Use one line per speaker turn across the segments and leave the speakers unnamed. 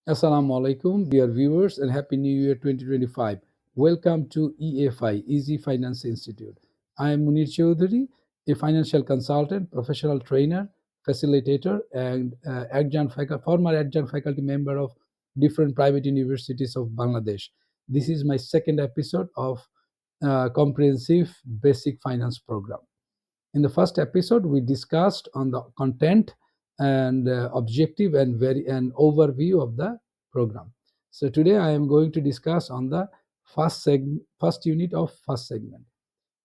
Assalamu alaikum, dear viewers, and Happy New Year 2025. Welcome to EFI, Easy Finance Institute. I am Munir Chaudhary, a financial consultant, professional trainer, facilitator, and former adjunct faculty member of different private universities of Bangladesh. This is my second episode of Comprehensive Basic Finance Program. In the first episode, we discussed on the content and objective and an overview of the program. So today I am going to discuss on the first unit of first segment.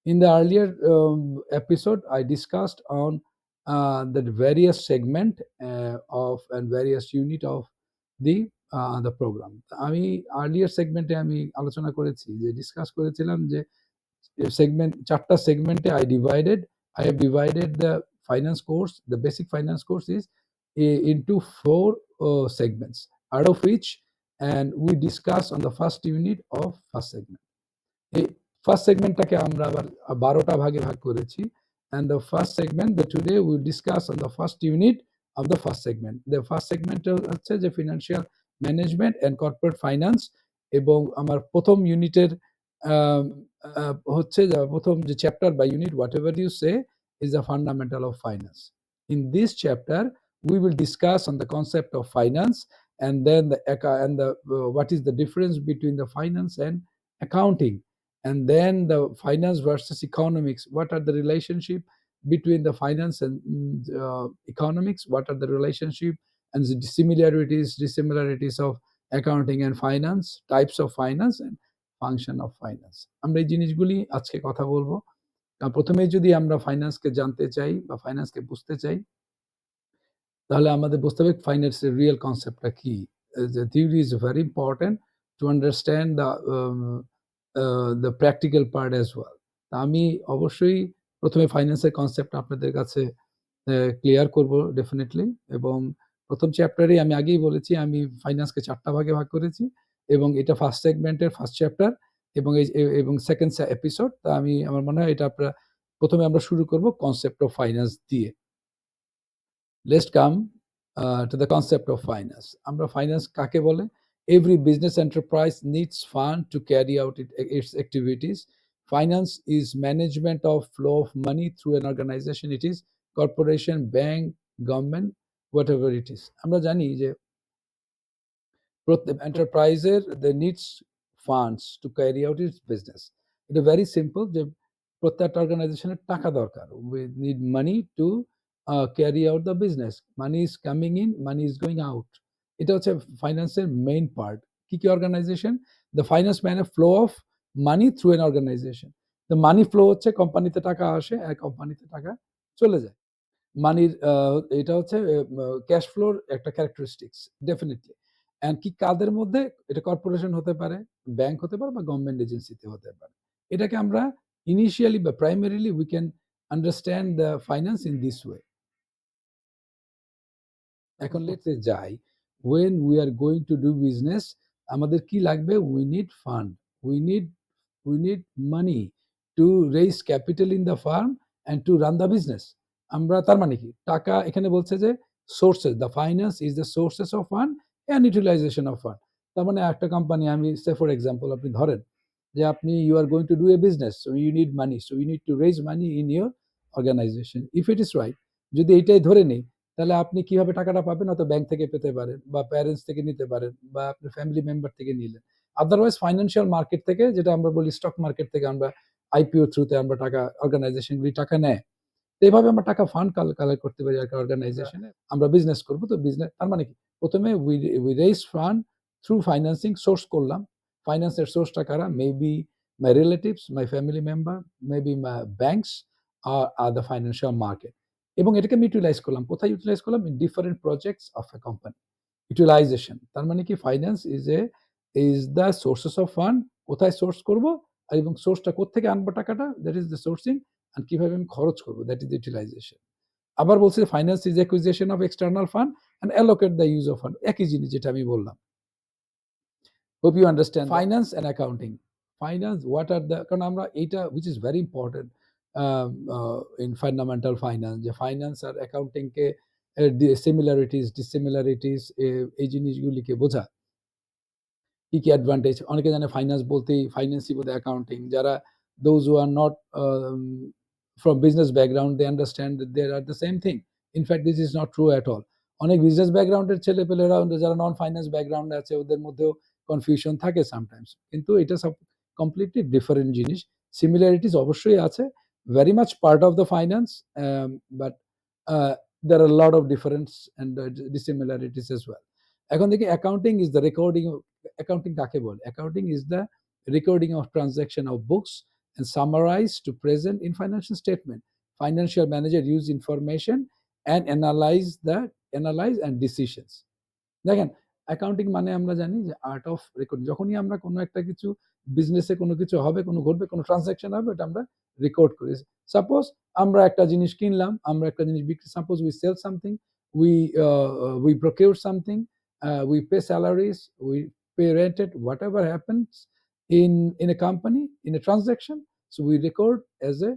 In the earlier episode, I discussed on the various segment of and various unit of the program. আমি earlier segment আমি আলোচনা করেছি যে discuss করেছিলাম যে চারটা সেগমেন্টে I have divided the finance course. The basic finance course is into four segments, out of which, and we discuss on the first unit of first segment. এই ফার্স্ট সেগমেন্টটাকে আমরা আবার 12টা ভাগে ভাগ করেছি, and the first segment that today we discuss on the first unit of the first segment. The first segment হচ্ছে যে financial management and corporate finance, এবং আমার প্রথম ইউনিটের হচ্ছে যে প্রথম যে চ্যাপ্টার বা unit whatever you say is the fundamental of finance. In this chapter we will discuss on the concept of finance, and then what is the difference between the finance and accounting, and then the finance versus economics. What are the relationship between the finance and economics? What are the relationship and the dissimilarities of accounting and finance, types of finance and function of finance. আমরা এই জিনিসগুলি আজকে কথা বলবো। প্রথমেই যদি আমরা ফাইন্যান্সকে জানতে চাই বা ফাইন্যান্সকে বুঝতে চাই, তাহলে আমাদের বুঝতে হবে ফাইন্যান্সের রিয়েল কনসেপ্টটা কি। The theory is very important to understand the practical part as well. আমি অবশ্যই প্রথমে ফাইন্যান্সের কনসেপ্ট আপনাদের কাছে ক্লিয়ার করব ডেফিনেটলি। এবং প্রথম চ্যাপ্টারে আমি আগেই বলেছি আমি ফাইন্যান্সকে চারটা ভাগে ভাগ করেছি, এবং এটা ফার্স্ট সেগমেন্টের ফার্স্ট চ্যাপ্টার এবং সেকেন্ড এপিসোড। তা আমার মনে হয় এটা প্রথমে আমরা শুরু করব কনসেপ্ট অফ ফাইন্যান্স দিয়ে। Let's come to the concept of finance. আমরা ফাইন্যান্স কাকে বলে? Every business enterprise needs fund to carry out its activities. Finance is management of flow of money through an organization. It is corporation, bank, government, whatever it is. আমরা জানি যে প্রত্যেক এন্টারপ্রাইজের they needs funds to carry out its business. এটা very simple যে প্রত্যেকটা অর্গানাইজেশনের টাকা দরকার। We need money to carry out the business. Money is coming in, money is going out. এটা হচ্ছে ফাইন্যান্সের মেইন পার্ট। কি কি organisation? The finance man flow of money through an organisation. The money flow হচ্ছে কোম্পানিতে টাকা আসে আর কোম্পানিতে টাকা চলে যায়। মানির এটা হচ্ছে ক্যাশ ফ্লোর একটা ক্যারেক্টারিস্টিক্স ডেফিনেটলি। অ্যান্ড কি কাদের মধ্যে? এটা কর্পোরেশন হতে পারে, ব্যাংক হতে পারে বা গভর্নমেন্ট এজেন্সিতে হতে পারে। এটাকে আমরা ইনিশিয়ালি বা primarily we can understand the finance in this way. এখন লেটস যাই, when we are going to do business আমাদের কি লাগবে? we need fund, we need money to raise capital in the firm and to run the business. আমরা তার মানে কি? টাকা এখানে বলছে যে sources, the finance is the sources of fund and utilization of fund. তার মানে একটা কোম্পানি, আমি সে ফর এক্সাম্পল আপনি ধরেন যে আপনি you are going to do a business, so you need money, so you need to raise money in your organization. If it is right, যদি এইটাই ধরে নেই, তাহলে আপনি কিভাবে টাকাটা পাবেন? হয়তো ব্যাংক থেকে পেতে পারেন বা প্যারেন্টস থেকে নিতে পারেন বা আপনার ফ্যামিলি মেম্বার থেকে নিলেন। আদারওয়াইজ ফাইন্যান্সিয়াল মার্কেট থেকে, যেটা আমরা বলি স্টক মার্কেট থেকে, আমরা আইপিও থ্রুতে আমরা টাকা, অর্গানাইজেশনগুলি টাকা নেয়। তো এভাবে আমরা টাকা ফান্ড কালেক্ট করতে পারি একটা অর্গানাইজেশনে। আমরা বিজনেস করব। তো বিজনেস তার মানে কি? প্রথমে we raise fund through financing, source করলাম। ফাইন্যান্সের সোর্সটা কারা? Maybe my relatives, my family member, maybe my banks আর দ্য ফাইন্যান্সিয়াল মার্কেট। এবং এটাকে আমি ইউটিলাইজ করলাম। কোথায় ইউটিলাইজ করলাম? In different projects of a company. Utilization তার মানে কি? Finance is the sources of fund. কোথায় সোর্স করব এবং সোর্সটা কোত্থেকে আনবো টাকাটা, দ্যাট ইজ দ্য সোর্সিং। আর কিভাবে আমি খরচ করবো, দ্যাট ইজ ইউটিলাইজেশন। আবার বলছে finance is acquisition of external fund and allocate the use of fund. একই জিনিস যেটা আমি বললাম। Hope you understand finance and accounting. Finance what are the, কারণ আমরা এইটা which is very important in fundamental finance, যে ফাইন্যান্স আর অ্যাকাউন্টিংকে সিমিলারিটিস ডিসিমিলারিটিস এই জিনিসগুলিকে বোঝা। কি কি অ্যাডভান্টেজ, অনেকে জানে ফাইন্যান্স বলতেই ফাইন্যান্সই বোধ অ্যাকাউন্টিং। যারা those who are not from business background they understand they are the same thing. In fact this is not true at all. অনেক বিজনেস ব্যাকগ্রাউন্ডের ছেলেপেলেরা যারা নন ফাইন্যান্স ব্যাকগ্রাউন্ডে আছে ওদের মধ্যেও কনফিউশন থাকে সামটাইমস, কিন্তু এটা সব কমপ্লিটলি ডিফারেন্ট জিনিস। সিমিলারিটিস অবশ্যই আছে, very much part of the finance, but there are a lot of difference and dissimilarities as well. এখন দেখি accounting is the recording. Accounting কাকে বলে? Accounting is the recording of transaction of books and summarized to present in financial statement. Financial manager use information and analyze and decisions. দেখেন, accounting মানে আমরা জানি যে art of recording. যখনই আমরা কোনো একটা কিছু বিজনেসে কোনো কিছু হবে, কোনো ঘটবে, কোনো ট্রানজাকশন হবে, এটা আমরা রেকর্ড করি। সাপোজ আমরা একটা জিনিস কিনলাম, আমরা একটা জিনিস বিক্রি, suppose we sell something, we procure something, we pay salaries, we pay rented, whatever happens in a company, in a transaction, so we record as a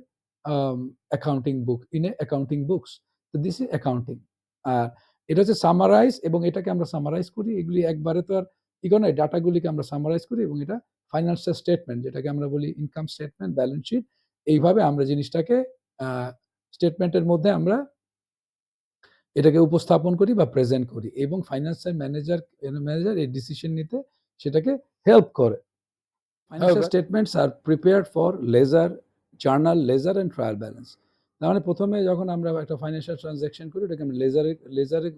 accounting book, in a accounting books. So this is accounting. এটা হচ্ছে summarise, এবং এটাকে আমরা summarise করি, এগুলি একবারে তো আর নয়, ডাটাগুলিকে আমরা সামারাইজ করি, এবং এটা ফাইন্যান্সিয়াল স্টেটমেন্ট, যেটাকে আমরা বলি ইনকাম স্টেটমেন্ট, ব্যালেন্স শিট, এইভাবে আমরা জিনিসটাকে স্টেটমেন্টের মধ্যে আমরা এটাকে উপস্থাপন করি বা প্রেজেন্ট করি, এবং ফাইন্যান্সিয়াল ম্যানেজার এই ডিসিশন নিতে সেটাকে হেল্প করে। Financial statements are prepared for ledger, journal, ledger and trial balance. তার মানে প্রথমে যখন আমরা একটা ফাইন্যান্সিয়াল ট্রানজাকশন করি, ওটাকে আমরা লেজারে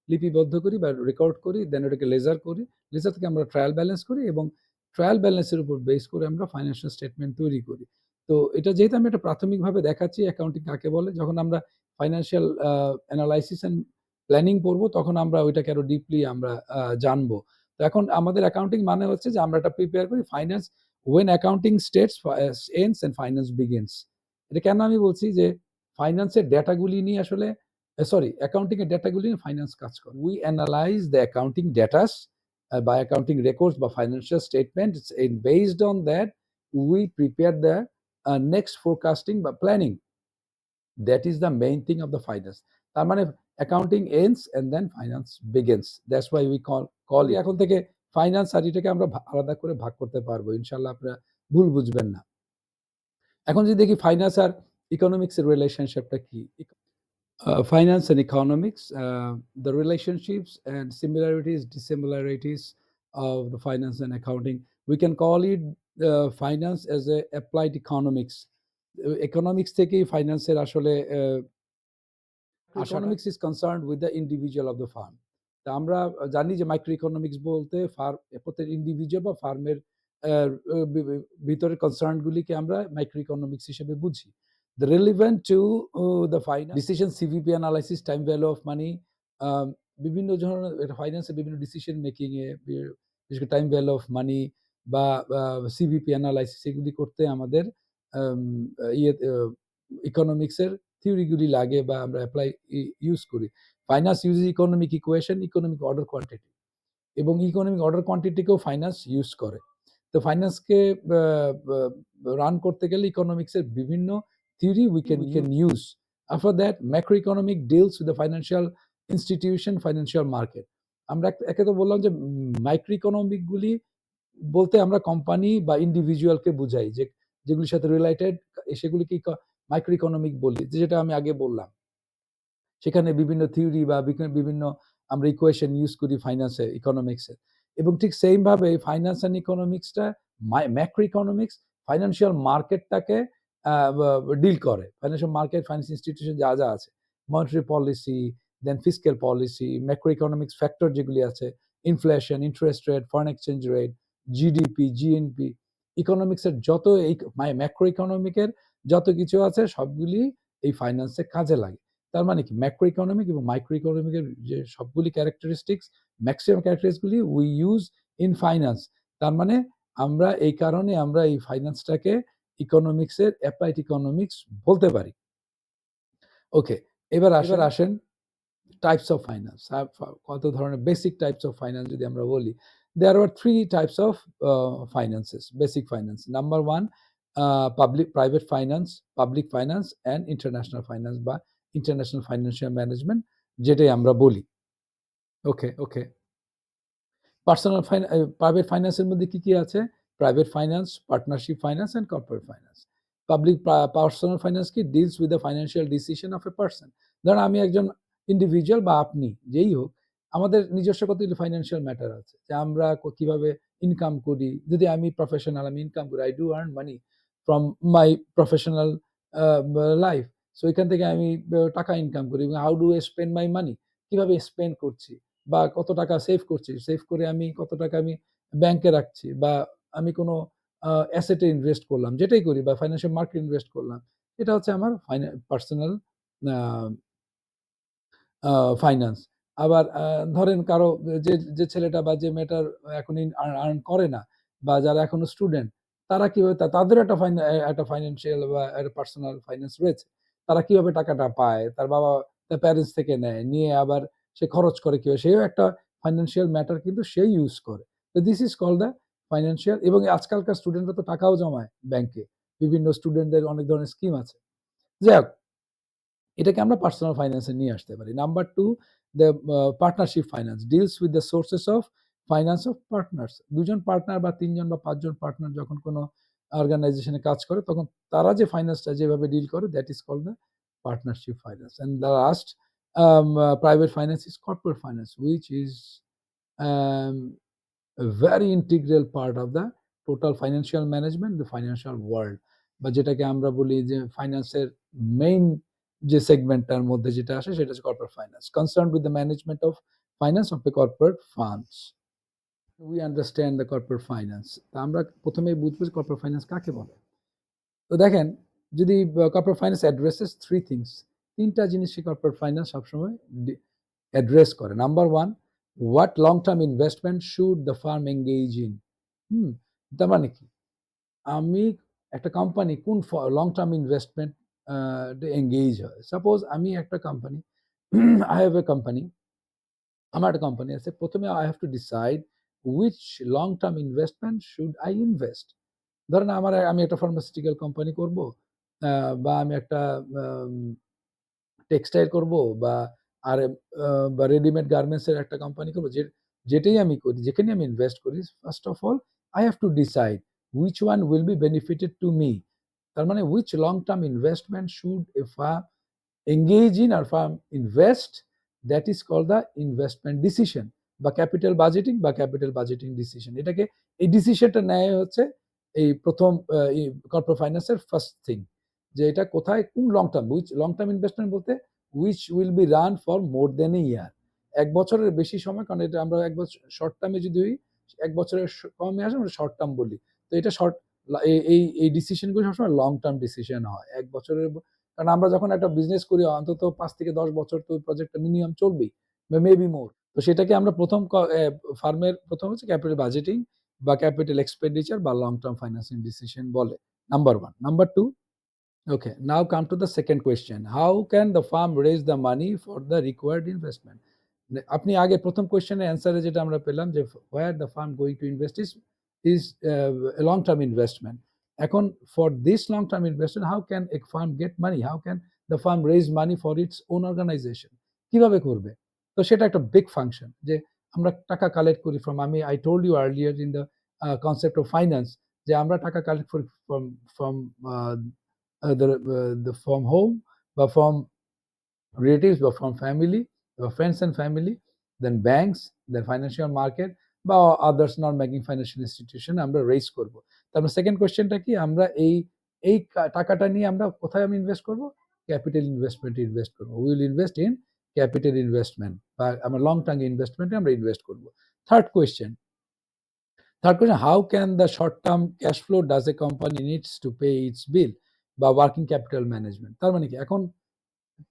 লিপিবদ্ধ করি বা রেকর্ড করি, দেন ওটাকে লেজার করি, লেজার থেকে আমরা ট্রায়াল ব্যালেন্স করি, এবং ট্রায়াল ব্যালেন্সের উপর বেস করে আমরা ফাইন্যান্সিয়াল স্টেটমেন্ট তৈরি করি। তো এটা যেহেতু আমি একটা প্রাথমিকভাবে দেখাচ্ছি অ্যাকাউন্টিং কাকে বলে, যখন আমরা ফাইন্যান্সিয়াল অ্যানালাইসিস অ্যান্ড প্ল্যানিং পড়বো, তখন আমরা ওইটাকে আরো ডিপলি আমরা জানবো। তো এখন আমাদের অ্যাকাউন্টিং মানে হচ্ছে যে আমরা এটা প্রিপেয়ার করি finance when accounting states ends and finance begins. এটা কেন আমি বলছি যে ফাইন্যান্সের ডেটাগুলি নিয়ে আসলে অ্যাকাউন্টিং এর ডেটাগুলি নিয়ে ফাইন্যান্স কাজ করে। We analyse the accounting ডেটাস by accounting records বা financial statements, and based on that we prepare the next forecasting বা planning. That is the main thing of the finance. তার মানে accounting ends and then finance begins. That's why we call it. এখন থেকে finance আর এটাকে আমরা আলাদা করে ভাগ করতে পারবো, ইনশাল্লাহ আপনারা ভুল বুঝবেন না। এখন যদি দেখি ফাইন্যান্স আর ইকোনমিক্স এর রিলেশনশিপটা কি। Finance and economics, the relationships and similarities, dissimilarities of the finance and accounting. We can call it finance as a applied economics. Economics থেকেই ফাইন্যান্সের আসলে economics is concerned with the individual of the farm. তা আমরা জানি যে micro economics বলতে প্রত্যেক individual বা ফার্মের ভিতরের কনসার্নগুলিকে আমরা মাইক্রো ইকোনমিক্স হিসেবে বুঝি। The relevant to the finance decision, CVP analysis, time value of money, বিভিন্ন ধরনের ফাইন্যান্সের বিভিন্ন ডিসিশন মেকিং এ, বিশেষ করে টাইম ভ্যালু অফ মানি বা সিভিপি অ্যানালাইসিস, এগুলি করতে আমাদের ইকোনমিক্সের থিওরিগুলি লাগে বা আমরা অ্যাপ্লাই ইউজ করি। Finance uses economic equation, economic order quantity, এবং ইকোনমিক অর্ডার কোয়ান্টিটিকেও ফাইন্যান্স ইউজ করে। তো ফাইন্যান্সকে রান করতে গেলে ইকোনমিক্সের বিভিন্ন theory we can use. After that, macroeconomic deals with the financial institution, financial market. আমরা একে তো বললাম যে মাইক্রো ইকোনমিক গুলি বলতে আমরা কোম্পানি বা ইন্ডিভিজুয়ালকে বুঝাই, যে যেগুলির সাথে রিলেটেড সেগুলিকে মাইক্রো ইকোনমিক বলি, যেটা আমি আগে বললাম। সেখানে বিভিন্ন থিওরি বা বিভিন্ন আমরা ইকুয়েশন ইউজ করি ফাইন্যান্সে, ইকোনমিক্সে। এবং ঠিক সেম ভাবে ফাইন্যান্স অ্যান্ড ইকোনমিক্সটা ম্যাক্রো ইকোনমিক্স ফাইন্যান্সিয়াল মার্কেটটাকে ডিল করে। ফাইন্যান্সিয়াল মার্কেট, ফাইন্যান্স ইনস্টিটিউশন যা যা আছে, monetary policy, then fiscal policy, macro economics factor যেগুলি আছে, inflation, interest rate, foreign exchange rate, GDP, GNP, ইকোনমিক্সের যত এই ম্যাক্রো ইকোনমিকের যত কিছু আছে সবগুলি এই ফাইন্যান্সে কাজে লাগে। তার মানে কি ম্যাক্রো ইকোনমিক এবং মাইক্রো ইকোনমিকের যে সবগুলি ক্যারেক্টারিস্টিক্স, ম্যাক্সিমাম ক্যারেক্টারিস্টিক্সগুলি উই ইউজ ইন ফাইন্যান্স। তার মানে আমরা এই কারণে আমরা এই ফাইন্যান্সটাকে ইকোনমিক্সের অ্যাপ্লাইড ইকোনমিক্স বলতে পারি। ওকে, এবার আসেন টাইপস অফ ফাইন্যান্স। কত ধরনের বেসিক টাইপস অফ ফাইন্যান্স যদি আমরা বলি, there are three types of finances, basic finance. Number one, private finance, public finance, and international finance বা international financial management. যেটাই আমরা বলি। ওকে, ওকে। প্রাইভেট ফাইন্যান্সের মধ্যে কি আছে? Private finance, partnership finance and corporate finance. Personal finance কি? Deals with the financial decision of a person. ধরেন আমি একজন ইন্ডিভিজুয়াল বা আপনি যেই হোক, আমাদের নিজস্ব কতগুলো ফাইন্যান্সিয়াল ম্যাটার আছে। যে আমরা কিভাবে ইনকাম করি। যদি আমি প্রফেশনাল, আমি ইনকাম করি। I do earn money from my professional life. So এখান থেকে আমি টাকা ইনকাম করি এবং how do I spend my money? কিভাবে স্পেন্ড করছি? বা কত টাকা সেভ করছি, সেভ করে আমি কত টাকা আমি ব্যাংকে রাখছি বা আমি কোনো অ্যাসেটে ইনভেস্ট করলাম, যেটাই করি বা ফাইন্যান্সিয়াল মার্কেট ইনভেস্ট করলাম। এটা হচ্ছে আমার পার্সোনাল আ আ ফাইন্যান্স। আবার ধরেন কারো যে ছেলেটা বা যে মেয়েটার এখন আর্ন করে না বা যারা এখনো স্টুডেন্ট, তারা কিভাবে তাদেরও একটা ফাইন্যান্সিয়াল বা একটা পার্সোনাল ফাইন্যান্স রয়েছে। তারা কিভাবে টাকাটা পায়, তার বাবা তার প্যারেন্টস থেকে নেয়, নিয়ে আবার সে খরচ করে কিভাবে, সেও একটা ফাইন্যান্সিয়াল ম্যাটার কিন্তু সে ইউজ করে। তো this is called the financial. এবং আজকালকার স্টুডেন্টরা তো টাকাও জমায় ব্যাংকে। বিভিন্ন স্টুডেন্টদের অনেক ধরনের স্কিম আছে। যাই হোক, এটাকে আমরা পার্সোনাল ফাইন্যান্সে নিয়ে আসতে পারি। Number 2, the partnership finance deals with the sources of finance of partners. ২ জন পার্টনার বা ৩ জন বা ৫ জন পার্টনার যখন কোনো অর্গানাইজেশনে কাজ করে, তখন তারা যে ফাইন্যান্সটা যেভাবে ডিল করে, that is called the partnership finance. And the last private finance is corporate finance, which is um, a very integral part of the total financial management, the financial world, বা যেটাকে আমরা বলি যে ফাইন্যান্সের মেইন যে সেগমেন্টটার মধ্যে যেটা আসে সেটা হচ্ছে corporate finance, concern with the management of finance of the corporate funds. We understand the corporate finance. তা আমরা প্রথমেই বুঝবো যে কর্পোরেট ফাইন্যান্স কাকে বলে। তো দেখেন, যদি corporate finance addresses three things, তিনটা জিনিসই কর্পোরেট ফাইন্যান্স সবসময় অ্যাড্রেস করে। Number one, what long term investment should the firm engage in. Hmm, তার মানে কি, আমি একটা কোম্পানি কোন লং টার্ম ইনভেস্টমেন্ট এঙ্গেজ হয়। সাপোজ আমি একটা company, I have a company, আমার একটা কোম্পানি আছে। প্রথমে I have to decide which long term investment should I invest. ধরেন আমি একটা ফার্মাসিউটিক্যাল কোম্পানি করব, বা আমি একটা টেক্সটাইল করব, বা আর বা রেডিমেড গার্মেন্টস এর একটা কোম্পানি করব। যেটাই আমি করি, যেখানে আমি ইনভেস্ট করি, first of all I have to decide which one will be benefited to me. তার মানে which long term investment should A farm engage in or firm invest, that is called the investment decision বা capital budgeting বা capital budgeting decision. এটাকে, এই ডিসিশনটা নেয় হচ্ছে এই প্রথম কর্পোরেট ফাইন্যান্সের ফার্স্ট থিং, যে এটা কোথায় কোন long term, which long term investment বলতে which will be run for more than a year, এক বছরের বেশি সময়। কারণ এটা আমরা এক বছর শর্ট টার্মে যদি এক বছরের কমে আসে আমরা শর্ট টার্ম বলি। তো এটা শর্ট, এই ডিসিশনগুলো সবসময় লং টার্ম ডিসিশন হয়, এক বছরের। কারণ আমরা যখন একটা বিজনেস করি অন্তত ৫ থেকে ১০ বছর তো প্রজেক্টটা মিনিমাম চলবেই, মেবি মোর। তো সেটাকে আমরা প্রথম ফার্মের প্রথম হচ্ছে ক্যাপিটাল বাজেটিং বা ক্যাপিটাল এক্সপেন্ডিচার বা লং টার্ম ফাইন্যান্সিং ডিসিশন বলে। Number 1। Number 2, okay, now come to the second question. How can the firm raise the money for the required investment? আপনি আগে প্রথম কোয়েশ্চেনের অ্যান্সারে যেটা আমরা পেলাম যে where the firm going to invest is a long term investment. এখন for this long term investment, how can a firm get money? How can the firm raise money for its own organization? কিভাবে করবে? তো সেটা একটা big function, যে আমরা টাকা collect করি from, I told you earlier in the concept of finance, যে আমরা টাকা কালেক্ট করি from uh, from home বা from relatives বা from family বা friends and family, then banks, then financial market বা others non banking financial institution আমরা raise করব। তারপর সেকেন্ড কোয়েশ্চেনটা কি, আমরা এই টাকাটা নিয়ে আমরা কোথায় আমি ইনভেস্ট করব? ক্যাপিটাল ইনভেস্টমেন্টে ইনভেস্ট করব। We will invest in capital investment বা আমরা লং টার্ম ইনভেস্টমেন্টে আমরা ইনভেস্ট করব। Third question, how can the short term cash flow does a company needs to pay its bill বা ওয়ার্কিং ক্যাপিটাল ম্যানেজমেন্ট। তার মানে কি, এখন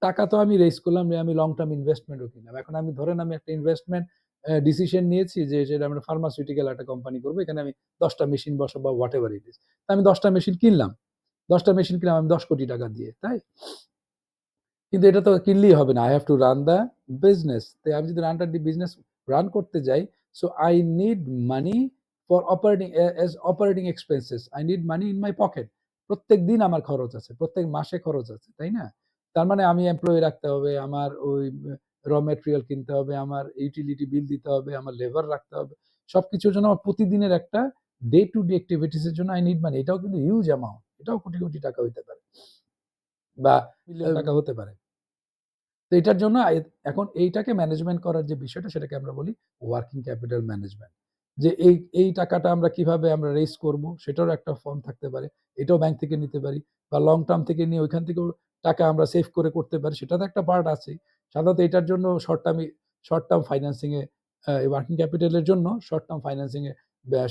টাকা তো আমি রেইজ করলাম, আমি লং টার্ম ইনভেস্টমেন্টও কিনলাম। এখন আমি ধরেন আমি একটা ইনভেস্টমেন্ট ডিসিশন নিয়েছি যে যেটা আমরা ফার্মাসিউটিক্যাল একটা কোম্পানি করবো, এখানে আমি ১০টা মেশিন বসাবো বা হোয়াট এভার ইট ইজ। আমি ১০টা মেশিন কিনলাম, ১০টা মেশিন কিনলাম আমি ১০ কোটি টাকা দিয়ে, তাই? কিন্তু এটা তো কিনলেই হবে না। I have to run the business. তো আমি যদি বিজনেস রান করতে যাই, so I need money for operating as operating expenses. I need money in my pocket. প্রত্যেক দিন আমার খরচ আছে, প্রত্যেক মাসে খরচ আছে, তাই না? তার মানে আমি এমপ্লয়ি রাখতে হবে, আমার ওই র ম্যাটেরিয়াল কিনতে হবে, আমার ইউটিলিটি বিল দিতে হবে, আমার লেবার রাখতে হবে। সবকিছুর জন্য আমার প্রতিদিনের একটা ডে টু ডে অ্যাক্টিভিটিস এর জন্য আই নিড মানি। এটাও কিন্তু হিউজ অ্যামাউন্ট। এটাও কোটি, কোটি টাকা হইতে পারে বা মিলিয়ন টাকা হতে পারে। তো এটার জন্য এখন এইটাকে ম্যানেজমেন্ট করার যে বিষয়টা সেটাকে আমরা বলি ওয়ার্কিং ক্যাপিটাল ম্যানেজমেন্ট। যে এই টাকাটা আমরা কিভাবে আমরা রেইজ করব সেটারও একটা ফর্ম থাকতে পারে। এটাও ব্যাংক থেকে নিতে পারি বা লং টার্ম থেকে নিয়ে ওইখান থেকেও টাকা আমরা সেভ করে করতে পারি। সেটাতে একটা পার্ট আছেই। সাধারণত এটার জন্য short term financing a working capital এর জন্য শর্ট টার্ম ফাইন্যান্সিং এ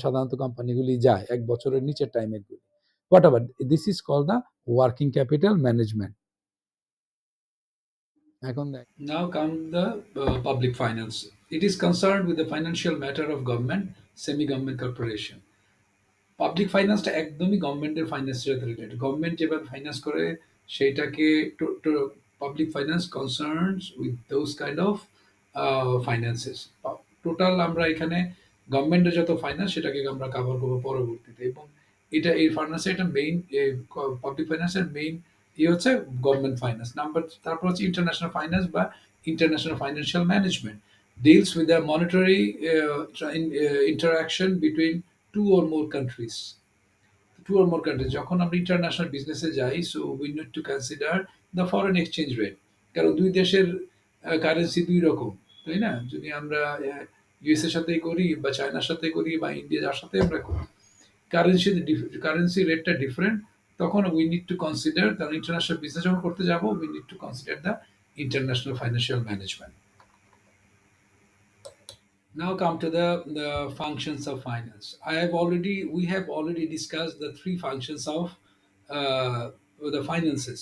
সাধারণত কোম্পানিগুলি যায় ১ বছরের নিচের টাইমের গুলি। Whatever this is called the working capital management. এখন দেখ Now come the public finance. It is concerned with the financial matter of government, semi-government corporation. Public ফাইন্যান্সটা একদমই গভর্নমেন্টের ফাইন্যান্সের সাথে রিলেটেড। গভর্নমেন্ট যেভাবে ফাইন্যান্স করে সেইটাকে public finance concerns with those kind of finances. Total আমরা এখানে গভর্নমেন্টের যত ফাইন্যান্স সেটাকে আমরা কাভার করবো পরবর্তীতে। এবং এই ফাইন্যান্সের এটা মেইন পাবলিক ফাইন্যান্সের মেইন হচ্ছে গভর্নমেন্ট ফাইন্যান্স। তারপর হচ্ছে ইন্টারন্যাশনাল ফাইন্যান্স বা international financial management deals with the monetary interaction between two or more countries যখন আমরা ইন্টারন্যাশনাল বিজনেসে যাই so we need to consider the foreign exchange rate. কারণ দুই দেশের কারেন্সি দুই রকম, তাই না? যদি আমরা ইউএস এর সাথে করি বা চায়নার সাথে করি বা ইন্ডিয়া যার সাথে আমরা করি, কারেন্সি রেটটা ডিফারেন্ট। তখন উই নিড টু কনসিডার, কারণ ইন্টারন্যাশনাল বিজনেস যখন করতে যাবো we need to consider the international financial management. Now come to the functions of finance. We have already discussed the three functions of the finances.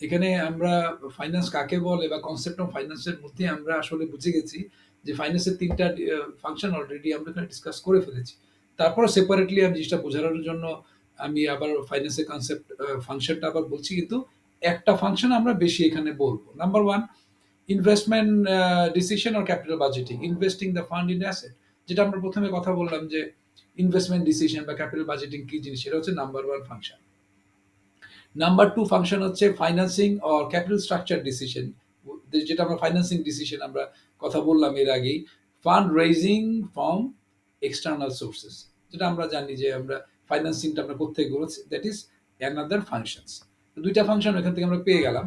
এখানে আমরা finance কাকে বলে বা concept of ফাইন্যান্সের মধ্যে আমরা আসলে বুঝে গেছি যে ফাইন্যান্সের তিনটা ফাংশন অলরেডি আমরা এখানে ডিসকাস করে ফেলেছি। তারপর সেপারেটলি আমি জিনিসটা বোঝানোর জন্য আমি আবার ফাইন্যান্সের কনসেপ্ট ফাংশনটা আবার বলছি, কিন্তু একটা ফাংশন আমরা বেশি এখানে বলবো। Number one, investment decision or capital budgeting, investing the fund in asset. যেটা আমরা প্রথমে কথা বললাম যে ইনভেস্টমেন্ট ডিসিশন বা ক্যাপিটাল বাজেটিং কি জিনিস, সেটা হচ্ছে number one function. Number two function হচ্ছে financing or capital structure decision, যেটা আমরা ফাইন্যান্সিং ডিসিশন আমরা কথা বললাম এর আগেই। Fund raising from external sources, যেটা আমরা জানি যে আমরা ফাইন্যান্সিংটা আমরা কোথেকে করছি, দ্যাট ইজ অ্যানাদার ফাংশনস। দুইটা ফাংশন এখান থেকে আমরা পেয়ে গেলাম।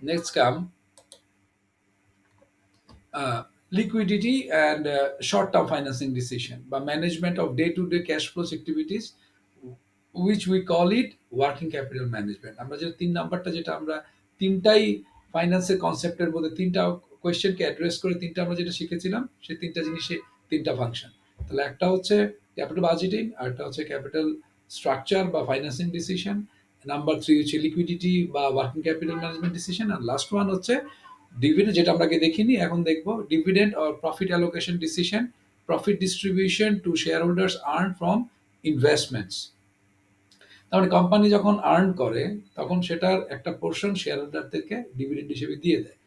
Next come liquidity and short-term financing decision বা management of day-to-day cash flows activities, which we call it working capital management. আমরা যে তিন নাম্বারটা, যেটা আমরা তিনটাই ফাইন্যান্সের কনসেপ্টের মধ্যে তিনটা কোয়েশ্চেনকে অ্যাড্রেস করে তিনটা আমরা যেটা শিখেছিলাম, সেই তিনটা জিনিসে তিনটা ফাংশন। তাহলে একটা হচ্ছে ক্যাপিটাল বাজেটিং, আর একটা হচ্ছে ক্যাপিটাল স্ট্রাকচার বা ফাইন্যান্সিং ডিসিশন, নাম্বার থ্রি হচ্ছে লিকুইডিটি বা ওয়ার্কিং ক্যাপিটাল ম্যানেজমেন্ট ডিসিশন, আর লাস্ট ওয়ান হচ্ছে ডিভিডেন্ড, যেটা আমরা আগে দেখিনি এখন দেখবো, dividend or profit allocation decision, profit distribution to share holders earn from investments. তার মানে কোম্পানি যখন আর্ন করে তখন সেটার একটা পোর্শন শেয়ার হোল্ডারদেরকে ডিভিডেন্ড হিসেবে দিয়ে দেয়,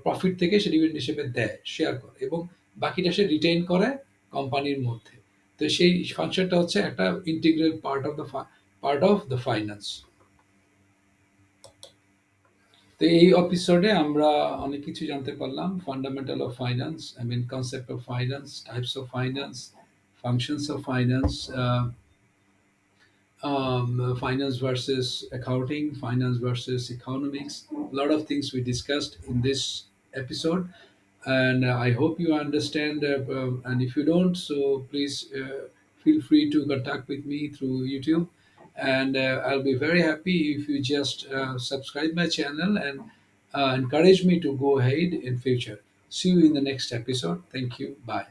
প্রফিট থেকে সে ডিভিডেন্ড হিসেবে দেয়, শেয়ার করে, এবং বাকিটা সে রিটেইন করে কোম্পানির মধ্যে। তো সেই ফাংশনটা হচ্ছে একটা integral part of the finance. তো এই এপিসোডে আমরা অনেক কিছু জানতে পারলাম, fundamental of finance, I mean concept of finance, types of finance, functions of finance, finance versus accounting, finance versus economics. A lot of things we discussed in this episode, and I hope you understand. And if you don't, so please feel free to contact with me through YouTube, and I'll be very happy if you just subscribe my channel and encourage me to go ahead in future. See you in the next episode. Thank you. Bye.